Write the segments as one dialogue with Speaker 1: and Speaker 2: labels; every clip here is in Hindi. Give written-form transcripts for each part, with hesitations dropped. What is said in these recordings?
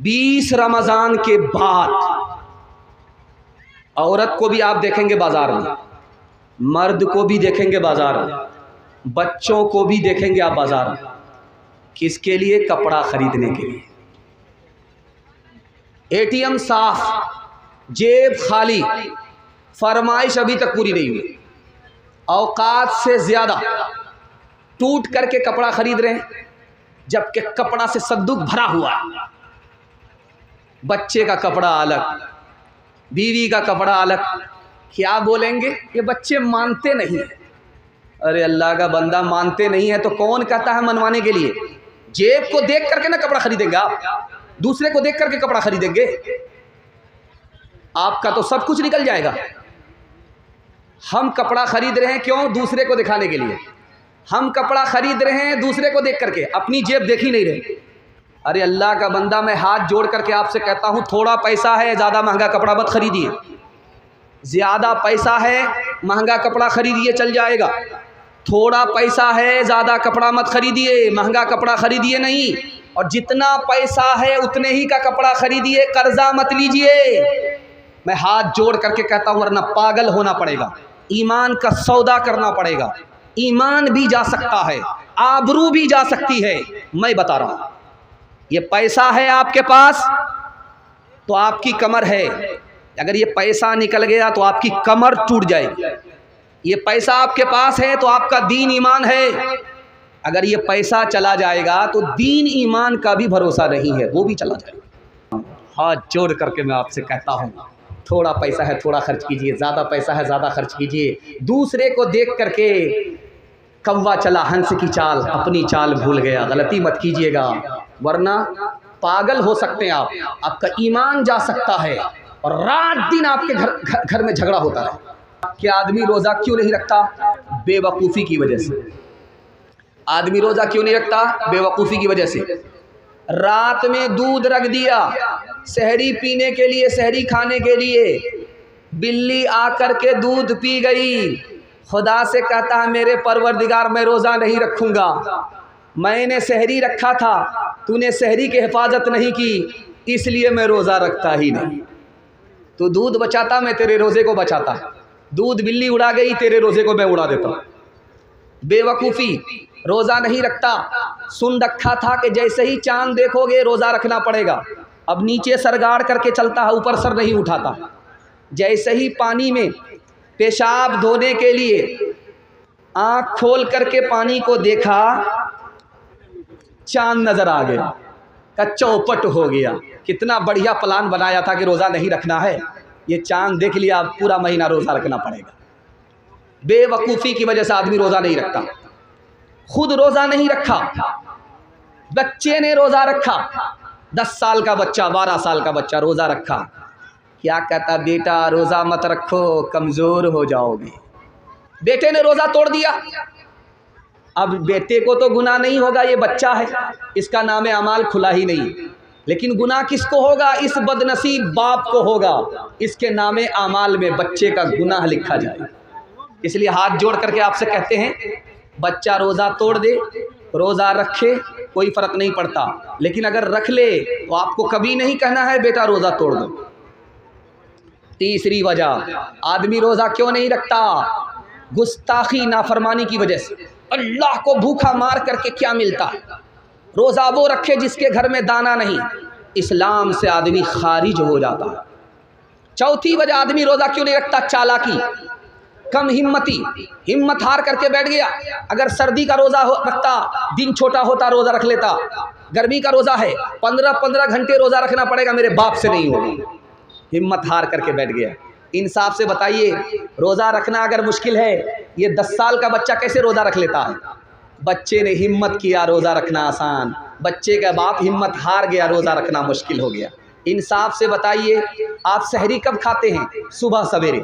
Speaker 1: 20 रमज़ान के बाद औरत को भी आप देखेंगे बाज़ार में, मर्द को भी देखेंगे बाज़ार में, बच्चों को भी देखेंगे आप बाज़ार में। किसके लिए? कपड़ा ख़रीदने के लिए। एटीएम साफ, जेब खाली, फरमाइश अभी तक पूरी नहीं हुई, औकात से ज़्यादा टूट करके कपड़ा ख़रीद रहे हैं, जबकि कपड़ा से संदूक भरा हुआ है। बच्चे का कपड़ा अलग, बीवी का कपड़ा अलग। क्या बोलेंगे? ये बच्चे मानते नहीं है। अरे अल्लाह का बंदा, मानते नहीं है तो कौन कहता है मनवाने के लिए? जेब को देख करके ना कपड़ा खरीदेंगे आप, दूसरे को देख करके कपड़ा खरीदेंगे, आपका तो सब कुछ निकल जाएगा। हम कपड़ा खरीद रहे हैं क्यों? दूसरे को दिखाने के लिए। हम कपड़ा खरीद रहे हैं दूसरे को देख करके, अपनी जेब देख ही नहीं रहे। अरे अल्लाह का बंदा, मैं हाथ जोड़ करके आपसे कहता हूँ, थोड़ा पैसा है, ज़्यादा महंगा कपड़ा मत खरीदिए। ज़्यादा पैसा है, महंगा कपड़ा खरीदिए, चल जाएगा। थोड़ा पैसा है, ज़्यादा कपड़ा मत खरीदिए, महंगा कपड़ा खरीदिए नहीं। और जितना पैसा है उतने ही का कपड़ा खरीदिए, कर्जा मत लीजिए। मैं हाथ जोड़ करके कहता हूँ, वरना पागल होना पड़ेगा। ईमान का सौदा करना पड़ेगा। ईमान भी जा सकता है, आबरू भी जा सकती है। मैं बता रहा हूँ, ये पैसा है आपके पास तो आपकी कमर है, अगर ये पैसा निकल गया तो आपकी कमर टूट जाएगी। ये पैसा आपके पास है तो आपका दीन ईमान है, अगर ये पैसा चला जाएगा तो दीन ईमान का भी भरोसा नहीं है, वो भी चला जाएगा। हाथ जोड़ करके मैं आपसे कहता हूँ, थोड़ा पैसा है थोड़ा खर्च कीजिए, ज़्यादा पैसा है ज़्यादा खर्च कीजिए। दूसरे को देख करके कौवा चला हंस की चाल, अपनी चाल भूल गया। गलती मत कीजिएगा, वरना पागल हो सकते हैं आप, आपका ईमान जा सकता है और रात दिन आपके घर में झगड़ा होता है। कि आदमी रोज़ा क्यों नहीं रखता? बेवकूफ़ी की वजह से। आदमी रोज़ा क्यों नहीं रखता? बेवकूफ़ी की वजह से। रात में दूध रख दिया सहरी पीने के लिए, सहरी खाने के लिए, बिल्ली आकर के दूध पी गई। खुदा से कहता है, मेरे परवरदिगार, मैं रोज़ा नहीं रखूँगा, मैंने सहरी रखा था, तूने सहरी की हिफाजत नहीं की, इसलिए मैं रोज़ा रखता ही नहीं। तो दूध बचाता, मैं तेरे रोज़े को बचाता। दूध बिल्ली उड़ा गई, तेरे रोज़े को मैं उड़ा देता। बेवकूफ़ी, रोज़ा नहीं रखता। सुन रखा था कि जैसे ही चांद देखोगे रोज़ा रखना पड़ेगा। अब नीचे सर गाड़ करके चलता है, ऊपर सर नहीं उठाता। जैसे ही पानी में पेशाब धोने के लिए आँख खोल करके पानी को देखा, चांद नज़र आ गया, का चौपट हो गया। कितना बढ़िया प्लान बनाया था कि रोज़ा नहीं रखना है, ये चांद देख लिया, पूरा महीना रोज़ा रखना पड़ेगा। बेवकूफ़ी की वजह से आदमी रोज़ा नहीं रखता। खुद रोज़ा नहीं रखा, बच्चे ने रोज़ा रखा। 10 साल का बच्चा, 12 साल का बच्चा रोज़ा रखा। क्या कहता? बेटा रोज़ा मत रखो, कमज़ोर हो जाओगे। बेटे ने रोज़ा तोड़ दिया। अब बेटे को तो गुनाह नहीं होगा, ये बच्चा है, इसका नाम अमाल खुला ही नहीं, लेकिन गुनाह किसको होगा? इस बदनसीब बाप को होगा, इसके नाम अमाल में बच्चे का गुनाह लिखा जाए। इसलिए हाथ जोड़ करके आपसे कहते हैं, बच्चा रोज़ा तोड़ दे, रोज़ा रखे, कोई फ़र्क नहीं पड़ता, लेकिन अगर रख ले तो आपको कभी नहीं कहना है बेटा रोज़ा तोड़ दो। तीसरी वजह आदमी रोज़ा क्यों नहीं रखता? गुस्ताखी, नाफरमानी की वजह से। अल्लाह को भूखा मार करके क्या मिलता है? रोज़ा वो रखे जिसके घर में दाना नहीं, इस्लाम से आदमी खारिज हो जाता है। चौथी वजह आदमी रोज़ा क्यों नहीं रखता? चालाकी, कम हिम्मती, हिम्मत हार करके बैठ गया। अगर सर्दी का रोज़ा रखता, दिन छोटा होता, रोज़ा रख लेता। गर्मी का रोज़ा है, 15-15 घंटे रोज़ा रखना पड़ेगा, मेरे बाप से नहीं होगा। हिम्मत हार करके बैठ गया। इंसाफ से बताइए, रोज़ा रखना अगर मुश्किल है, ये 10 साल का बच्चा कैसे रोज़ा रख लेता है? बच्चे ने हिम्मत किया, रोज़ा रखना आसान। बच्चे का बाप हिम्मत हार गया, रोज़ा रखना मुश्किल हो गया। इंसाफ से बताइए, आप सहरी कब खाते हैं? सुबह सवेरे।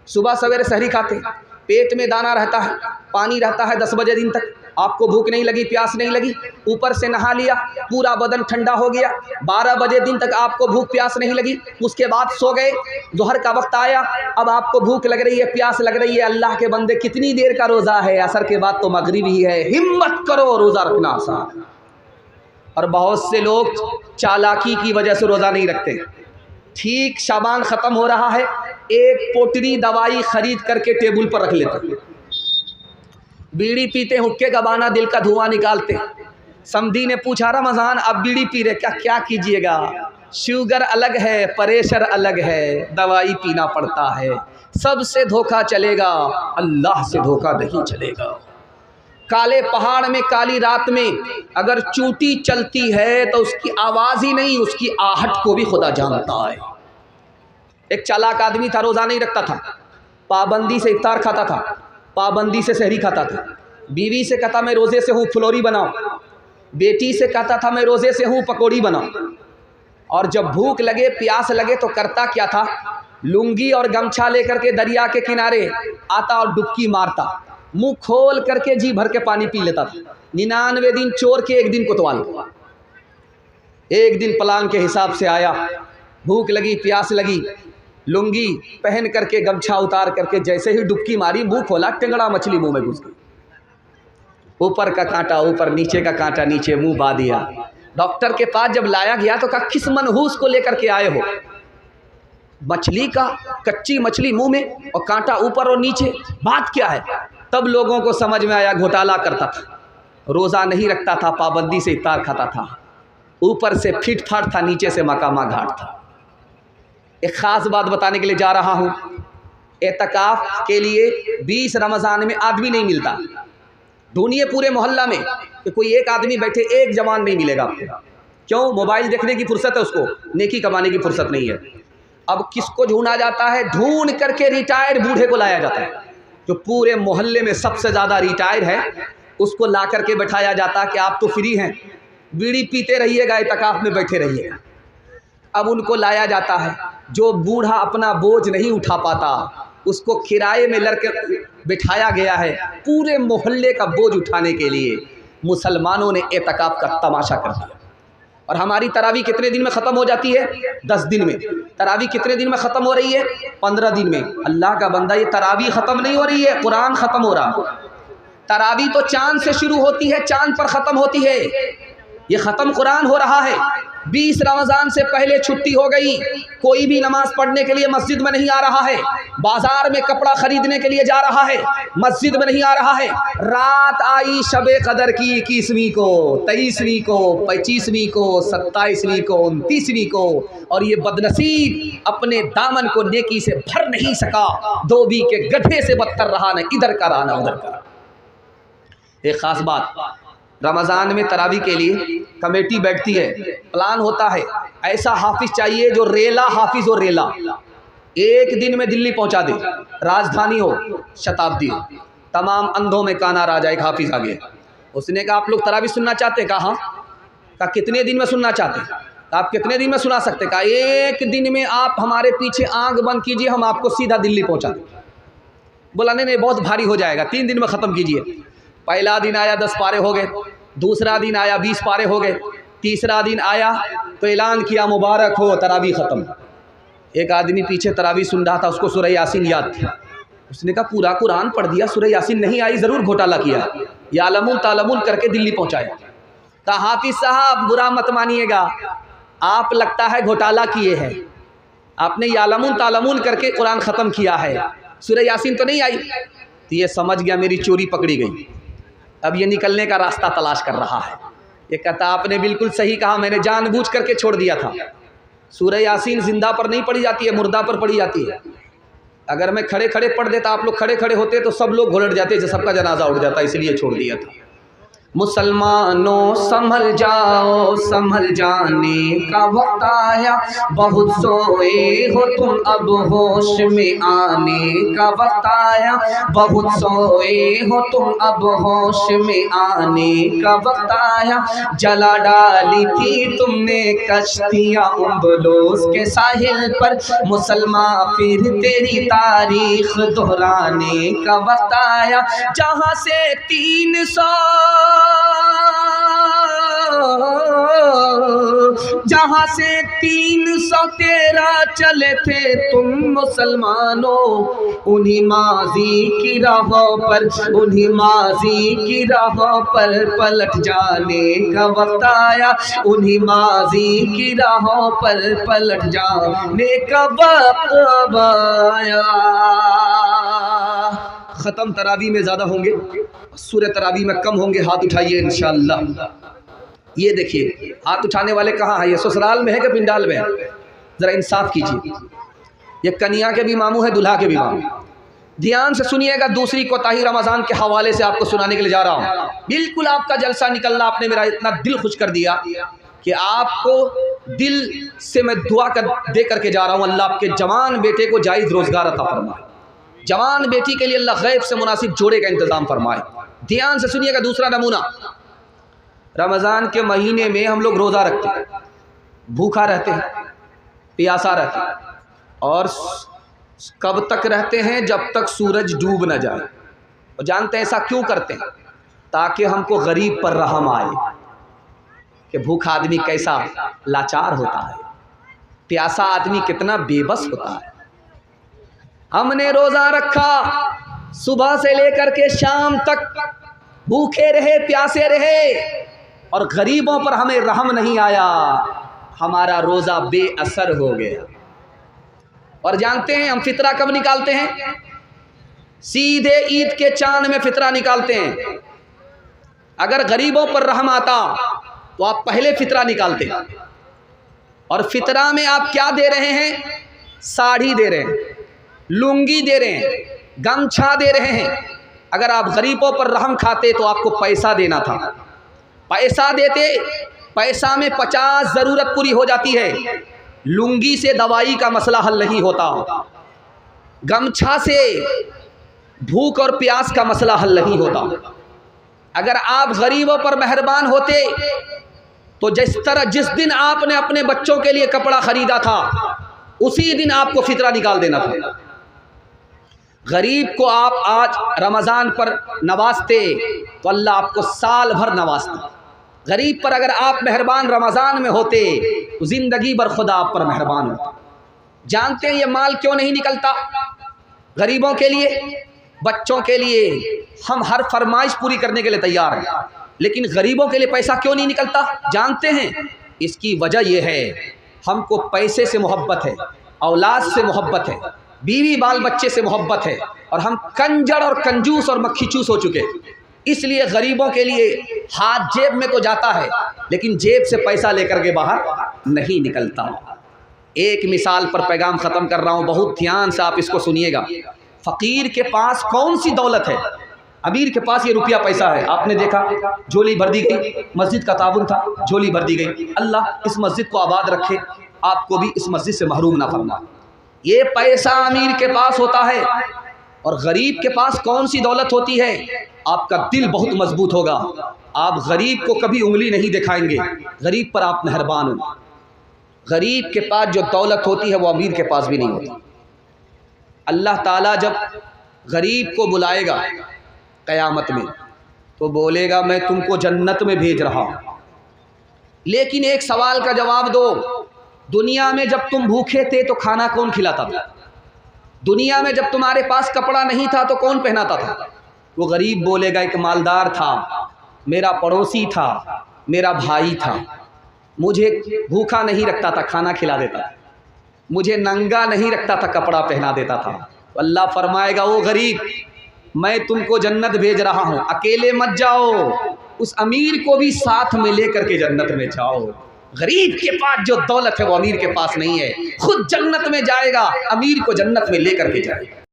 Speaker 1: सुबह सवेरे सहरी खाते हैं, पेट में दाना रहता है, पानी रहता है 10 बजे दिन तक, आपको भूख नहीं लगी, प्यास नहीं लगी, ऊपर से नहा लिया, पूरा बदन ठंडा हो गया। 12 बजे दिन तक आपको भूख प्यास नहीं लगी, उसके बाद सो गए। दोहर का वक्त आया, अब आपको भूख लग रही है, प्यास लग रही है। अल्लाह के बंदे, कितनी देर का रोज़ा है? असर के बाद तो मगरिब ही है। हिम्मत करो, रोज़ा रखना आसान। और बहुत से लोग चालाकी की वजह से रोज़ा नहीं रखते। ठीक शाबान ख़त्म हो रहा है, एक पोटली दवाई ख़रीद करके टेबल पर रख लेते, बीड़ी पीते, हुक्के गबाना, दिल का धुआं निकालते। समधी ने पूछा रमज़ान अब बीड़ी पी रहे, क्या कीजिएगा? शुगर अलग है, प्रेशर अलग है, दवाई पीना पड़ता है। सबसे धोखा चलेगा, अल्लाह से धोखा नहीं चलेगा। काले पहाड़ में काली रात में अगर चूटी चलती है तो उसकी आवाज़ ही नहीं, उसकी आहट को भी खुदा जानता है। एक चालाक आदमी था, रोज़ा नहीं रखता था, पाबंदी से इफ्तार खाता था, पाबंदी से सहरी खाता था। बीवी से कहता मैं रोज़े से हूँ, फुलौरी बनाओ। बेटी से कहता था मैं रोज़े से हूँ, पकौड़ी बनाओ। और जब भूख लगे, प्यास लगे तो करता क्या था, लुंगी और गमछा लेकर के दरिया के किनारे आता और डुबकी मारता, मुंह खोल करके जी भर के पानी पी लेता था। 99 दिन चोर के एक दिन कोतवाल। एक दिन प्लान के हिसाब से आया, भूख लगी, प्यास लगी, लुंगी पहन करके गमछा उतार करके जैसे ही डुबकी मारी, मुंह खोला, टेंगड़ा मछली मुंह में घुस गई। ऊपर का कांटा ऊपर, नीचे का कांटा नीचे, मुंह बा दिया। डॉक्टर के पास जब लाया गया तो कहा किस मनहूस को लेकर के आए हो? मछली का, कच्ची मछली मुंह में और कांटा ऊपर और नीचे, बात क्या है? तब लोगों को समझ में आया घोटाला करता था, रोज़ा नहीं रखता था, पाबंदी से इफ्तार खाता था, ऊपर से फिट फाट था, नीचे से मकामा घाट था। एक ख़ास बात बताने के लिए जा रहा हूँ। एतकाफ़ के लिए 20 रमज़ान में आदमी नहीं मिलता। ढूंढिए पूरे मोहल्ला में कि कोई एक आदमी बैठे, एक जवान नहीं मिलेगा आपको। क्यों? मोबाइल देखने की फुर्सत है उसको, नेकी कमाने की फुर्सत नहीं है। अब किसको ढूंढा जाता है? ढूंढ करके रिटायर्ड बूढ़े को लाया जाता है, जो पूरे मोहल्ले में सबसे ज़्यादा रिटायर है, उसको ला करके बैठाया जाता है कि आप तो फ्री हैं, बीड़ी पीते रहिएगा, एतकाफ़ में बैठे रहिएगा। अब उनको लाया जाता है। जो बूढ़ा अपना बोझ नहीं उठा पाता, उसको किराए में लड़कर बिठाया गया है पूरे मोहल्ले का बोझ उठाने के लिए। मुसलमानों ने एतकाफ़ का तमाशा कर दिया। और हमारी तरावी कितने दिन में ख़त्म हो जाती है? 10 दिन में। तरावी कितने दिन में ख़त्म हो रही है? 15 दिन में। अल्लाह का बंदा, ये तरावी ख़त्म नहीं हो रही है, कुरान ख़त्म हो रहा है। तरावी तो चाँद से शुरू होती है, चाँद पर ख़त्म होती है। ये ख़त्म कुरान हो रहा है। 20 रमज़ान से पहले छुट्टी हो गई, कोई भी नमाज पढ़ने के लिए मस्जिद में नहीं आ रहा है, बाज़ार में कपड़ा ख़रीदने के लिए जा रहा है, मस्जिद में नहीं आ रहा है। रात आई शबे कदर की 21वीं को, 23वीं को, 25वीं को, 27वीं को, 29वीं को, और ये बदनसीब अपने दामन को नेकी से भर नहीं सका। धोबी के गधे से बदतर रहा, न इधर का रहा न उधर का। एक ख़ास बात, रमज़ान में तरावी के लिए कमेटी बैठती है, प्लान होता है। ऐसा हाफिज़ चाहिए जो रेला हाफिज़ हो, रेला, एक दिन में दिल्ली पहुंचा दे, राजधानी हो, शताब्दी हो, तमाम अंधों में काना राजा। एक हाफिज़ आ गया, उसने कहा आप लोग तरावी सुनना चाहते हैं? कहा हाँ। कहा कितने दिन में सुनना चाहते हैं? आप कितने दिन में सुना सकते? कहा एक दिन में आप हमारे पीछे आँख बंद कीजिए, हम आपको सीधा दिल्ली पहुँचा दें। बोला नहीं, बहुत भारी हो जाएगा, 3 दिन में ख़त्म कीजिए। पहला दिन आया 10 पारे हो गए, दूसरा दिन आया 20 पारे हो गए, तीसरा दिन आया तो ऐलान किया मुबारक हो, तरावी ख़त्म। एक आदमी पीछे तरावी सुन रहा था, उसको सूरह यासीन याद थी। उसने कहा पूरा कुरान पढ़ दिया, सूरह यासीन नहीं आई, ज़रूर घोटाला किया। यालमुन तालमुन करके दिल्ली पहुंचाया। कहा हाफिज़ साहब बुरा मत मानिएगा, आप लगता है घोटाला किए हैं, आपने यालमुन तालमुन करके कुरान ख़त्म किया है, सूरह यासीन तो नहीं आई। तो ये समझ गया मेरी चोरी पकड़ी गई, अब ये निकलने का रास्ता तलाश कर रहा है। ये कहता आपने बिल्कुल सही कहा, मैंने जानबूझ करके छोड़ दिया था। सूरह यासीन जिंदा पर नहीं पढ़ी जाती है, मुर्दा पर पढ़ी जाती है। अगर मैं खड़े खड़े पढ़ देता, आप लोग खड़े खड़े होते तो सब लोग घोलट जाते, सबका जनाजा उड़ जाता, इसलिए छोड़ दिया था। मुसलमानों संभल जाओ, संभल जाने का वक्त आया, बहुत सोए हो तुम अब होश में आने का वक्त आया, बहुत सोए हो तुम अब होश में आने का वक्त आया। जला डाली थी तुमने कश्तियाँ उम्बलोस के साहिल पर, मुसलमान फिर तेरी तारीख दोहराने का वक्त आया। जहाँ से 300 जहाँ से 313 चले थे तुम मुसलमानों, उन्हीं माजी की राहों पर, उन्हीं माजी की राहों पर पलट जाने का वक्त आया, उन्हीं माजी की राहों पर पलट जाने का वक्त आया। ख़त्म तरावी में ज़्यादा होंगे, सूरह तरावी में कम होंगे। हाथ उठाइए इंशाअल्लाह। ये देखिए हाथ उठाने वाले कहाँ हैं? ये ससुराल में है कि पिंडाल में है? ज़रा इंसाफ कीजिए। ये कन्या के भी मामू है, दुल्हा के भी मामू। ध्यान से सुनिएगा। दूसरी कोताही रमज़ान के हवाले से आपको सुनाने के लिए जा रहा हूँ। बिल्कुल आपका जलसा निकलना, आपने मेरा इतना दिल खुश कर दिया कि आपको दिल से मैं दुआ दे करके जा रहा हूँ। अल्लाह आपके जवान बेटे को जायज़ रोज़गार अता फरमाए, जवान बेटी के लिए अल्लाह गैब से मुनासिब जोड़े का इंतज़ाम फरमाए। ध्यान से सुनिएगा। दूसरा नमूना, रमज़ान के महीने में हम लोग रोज़ा रखते हैं, भूखा रहते हैं, प्यासा रहते हैं, और कब तक रहते हैं? जब तक सूरज डूब न जाए। और जानते हैं ऐसा क्यों करते हैं? ताकि हमको गरीब पर रहम आए कि भूखा आदमी कैसा लाचार होता है, प्यासा आदमी कितना बेबस होता है। हमने रोज़ा रखा, सुबह से लेकर के शाम तक भूखे रहे, प्यासे रहे, और गरीबों पर हमें रहम नहीं आया, हमारा रोज़ा बेअसर हो गया। और जानते हैं हम फितरा कब निकालते हैं? सीधे ईद के चांद में फितरा निकालते हैं। अगर गरीबों पर रहम आता तो आप पहले फितरा निकालते हैं। और फितरा में आप क्या दे रहे हैं? साड़ी दे रहे हैं, लुंगी दे रहे हैं, गमछा दे रहे हैं। अगर आप गरीबों पर रहम खाते तो आपको पैसा देना था, पैसा देते। पैसा में 50 ज़रूरत पूरी हो जाती है, लुंगी से दवाई का मसला हल नहीं होता, गमछा से भूख और प्यास का मसला हल नहीं होता। अगर आप गरीबों पर मेहरबान होते तो जिस दिन आपने अपने बच्चों के लिए कपड़ा खरीदा था, उसी दिन आपको फितरा निकाल देना था। गरीब को आप आज रमज़ान पर नवाजते तो अल्लाह आपको साल भर नवाजता। गरीब पर अगर आप मेहरबान रमज़ान में होते तो ज़िंदगी भर खुदा आप पर मेहरबान होता। जानते हैं ये माल क्यों नहीं निकलता? गरीबों के लिए, बच्चों के लिए हम हर फरमाइश पूरी करने के लिए तैयार हैं, लेकिन गरीबों के लिए पैसा क्यों नहीं निकलता? जानते हैं इसकी वजह यह है, हमको पैसे से मोहब्बत है, औलाद से मोहब्बत है, बीवी बाल बच्चे से मोहब्बत है, और हम कंजर और कंजूस और मक्खी चूस हो चुके। इसलिए गरीबों के लिए हाथ जेब में तो जाता है, लेकिन जेब से पैसा लेकर के बाहर नहीं निकलता। एक मिसाल पर पैगाम ख़त्म कर रहा हूँ, बहुत ध्यान से आप इसको सुनिएगा। फ़कीर के पास कौन सी दौलत है? अमीर के पास ये रुपया पैसा है। आपने देखा झोली भर दी गई, मस्जिद का ताबुन था, झोली भर दी गई। अल्लाह इस मस्जिद को आबाद रखे, आपको भी इस मस्जिद से महरूम ना फरमाए। ये पैसा अमीर के पास होता है। और गरीब के पास कौन सी दौलत होती है? आपका दिल बहुत मजबूत होगा, आप गरीब को कभी उंगली नहीं दिखाएंगे, गरीब पर आप मेहरबान हो। गरीब के पास जो दौलत होती है वो अमीर के पास भी नहीं होती। अल्लाह ताला जब गरीब को बुलाएगा क़यामत में तो बोलेगा मैं तुमको जन्नत में भेज रहा हूँ। लेकिन एक सवाल का जवाब दो, दुनिया में जब तुम भूखे थे तो खाना कौन खिलाता था? दुनिया में जब तुम्हारे पास कपड़ा नहीं था तो कौन पहनाता था? वो गरीब बोलेगा एक मालदार था, मेरा पड़ोसी था, मेरा भाई था, मुझे भूखा नहीं रखता था, खाना खिला देता था, मुझे नंगा नहीं रखता था, कपड़ा पहना देता था। तो अल्लाह फरमाएगा वो गरीब मैं तुमको जन्नत भेज रहा हूँ, अकेले मत जाओ, उस अमीर को भी साथ में लेकर के जन्नत में जाओ। गरीब के पास जो दौलत है वो अमीर के पास नहीं है, खुद जन्नत में जाएगा, अमीर को जन्नत में लेकर के जाएगा।